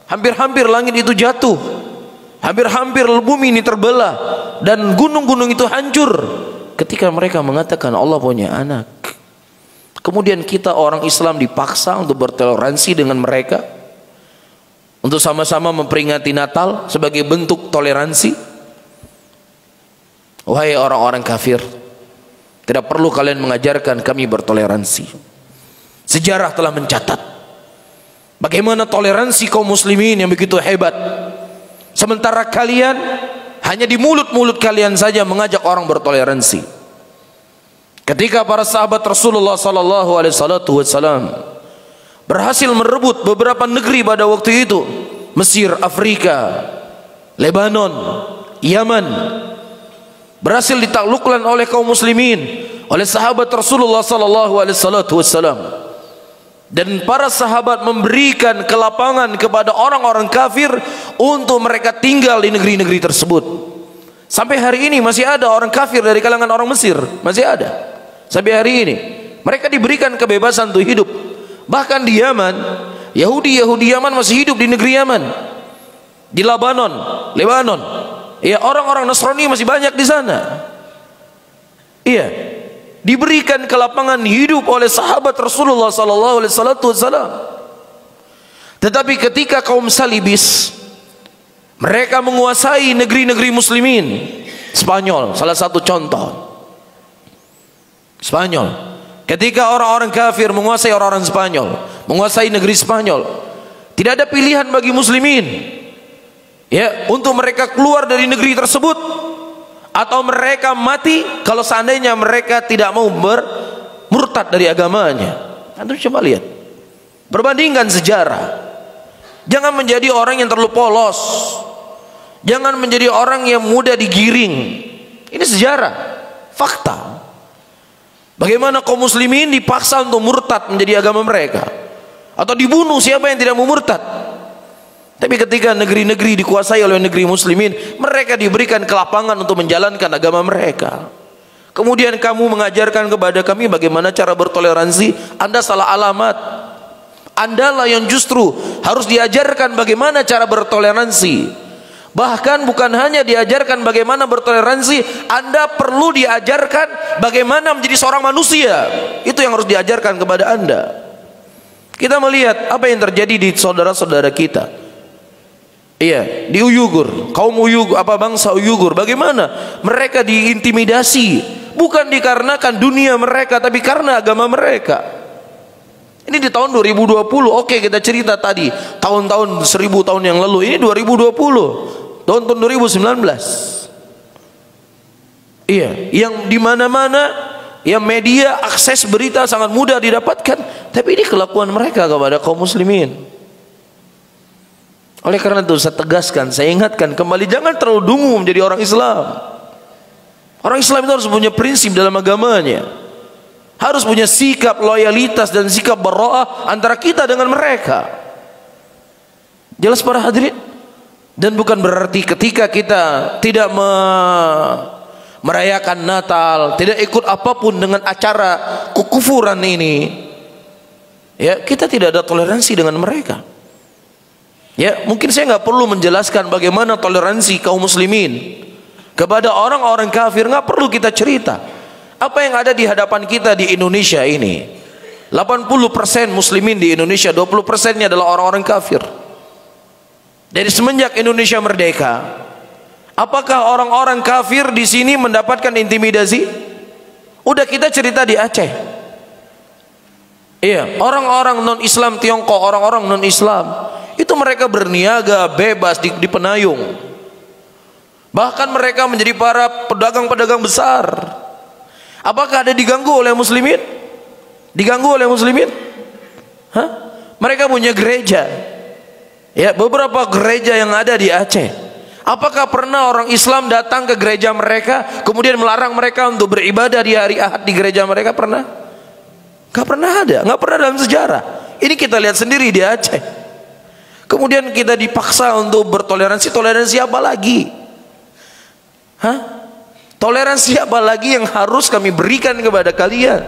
Hampir-hampir langit itu jatuh, hampir-hampir bumi ini terbelah, dan gunung-gunung itu hancur ketika mereka mengatakan Allah punya anak. Kemudian kita orang Islam dipaksa untuk bertoleransi dengan mereka, untuk sama-sama memperingati Natal sebagai bentuk toleransi. Wahai orang-orang kafir, tidak perlu kalian mengajarkan kami bertoleransi. Sejarah telah mencatat bagaimana toleransi kaum muslimin yang begitu hebat, sementara kalian hanya di mulut-mulut kalian saja mengajak orang bertoleransi. Ketika para sahabat Rasulullah sallallahu alaihi wasallam berhasil merebut beberapa negeri pada waktu itu, Mesir, Afrika, Lebanon, Yaman, berhasil ditaklukkan oleh kaum muslimin, oleh sahabat Rasulullah sallallahu alaihi wasallam. Dan para sahabat memberikan kelapangan kepada orang-orang kafir untuk mereka tinggal di negeri-negeri tersebut. Sampai hari ini masih ada orang kafir dari kalangan orang Mesir, masih ada. Sampai hari ini mereka diberikan kebebasan untuk hidup. Bahkan di Yaman, Yahudi Yaman masih hidup di negeri Yaman. Di Lebanon, ya, orang-orang Nasrani masih banyak di sana. Iya, diberikan kelapangan hidup oleh sahabat Rasulullah sallallahu alaihi wasallam. Tetapi ketika kaum salibis mereka menguasai negeri-negeri muslimin, Spanyol salah satu contoh. Spanyol, ketika orang-orang kafir menguasai orang-orang Spanyol, menguasai negeri Spanyol, tidak ada pilihan bagi muslimin, ya, untuk mereka keluar dari negeri tersebut atau mereka mati kalau seandainya mereka tidak mau murtad dari agamanya. Antum coba lihat, perbandingkan sejarah. Jangan menjadi orang yang terlalu polos, jangan menjadi orang yang mudah digiring. Ini sejarah, fakta. Bagaimana kaum muslimin dipaksa untuk murtad menjadi agama mereka, atau dibunuh siapa yang tidak mau murtad. Tapi ketika negeri-negeri dikuasai oleh negeri muslimin, mereka diberikan kelapangan untuk menjalankan agama mereka. Kemudian kamu mengajarkan kepada kami bagaimana cara bertoleransi. Anda salah alamat. Anda lah yang justru harus diajarkan bagaimana cara bertoleransi. Bahkan bukan hanya diajarkan bagaimana bertoleransi, Anda perlu diajarkan bagaimana menjadi seorang manusia. Itu yang harus diajarkan kepada Anda. Kita melihat apa yang terjadi di saudara-saudara kita. Iya, di Uyghur, kaum Uyghur, bangsa Uyghur, bagaimana mereka diintimidasi, bukan dikarenakan dunia mereka, tapi karena agama mereka. Ini di tahun 2020. Oke, kita cerita tadi tahun-tahun 1000 tahun yang lalu. Ini 2020. Tahun 2019. Iya, yang di mana-mana yang media akses berita sangat mudah didapatkan, tapi ini kelakuan mereka kepada kaum muslimin. Oleh karena itu saya tegaskan, saya ingatkan kembali, jangan terlalu dungu menjadi orang Islam. Orang Islam itu harus punya prinsip dalam agamanya, harus punya sikap loyalitas dan sikap bara'ah antara kita dengan mereka. Jelas para hadirin? Dan bukan berarti ketika kita tidak merayakan Natal, tidak ikut apapun dengan acara kekufuran ini, ya, kita tidak ada toleransi dengan mereka. Ya, mungkin saya nggak perlu menjelaskan bagaimana toleransi kaum muslimin kepada orang-orang kafir, nggak perlu kita cerita. Apa yang ada di hadapan kita di Indonesia ini, 80% muslimin di Indonesia, 20%-nya adalah orang-orang kafir. Dari semenjak Indonesia merdeka, apakah orang-orang kafir di sini mendapatkan intimidasi? Udah kita cerita di Aceh. Iya, orang-orang non-Islam Tiongkok, orang-orang non-Islam itu mereka berniaga bebas di Penayung. Bahkan mereka menjadi para pedagang-pedagang besar. Apakah ada diganggu oleh muslimin? Diganggu oleh muslimin? Hah? Mereka punya gereja. Ya, beberapa gereja yang ada di Aceh. Apakah pernah orang Islam datang ke gereja mereka kemudian melarang mereka untuk beribadah di hari Ahad di gereja mereka? Pernah? Gak pernah ada, gak pernah dalam sejarah. Ini kita lihat sendiri di Aceh. Kemudian kita dipaksa untuk bertoleransi. Toleransi apa lagi? Hah? Toleransi apa lagi yang harus kami berikan kepada kalian?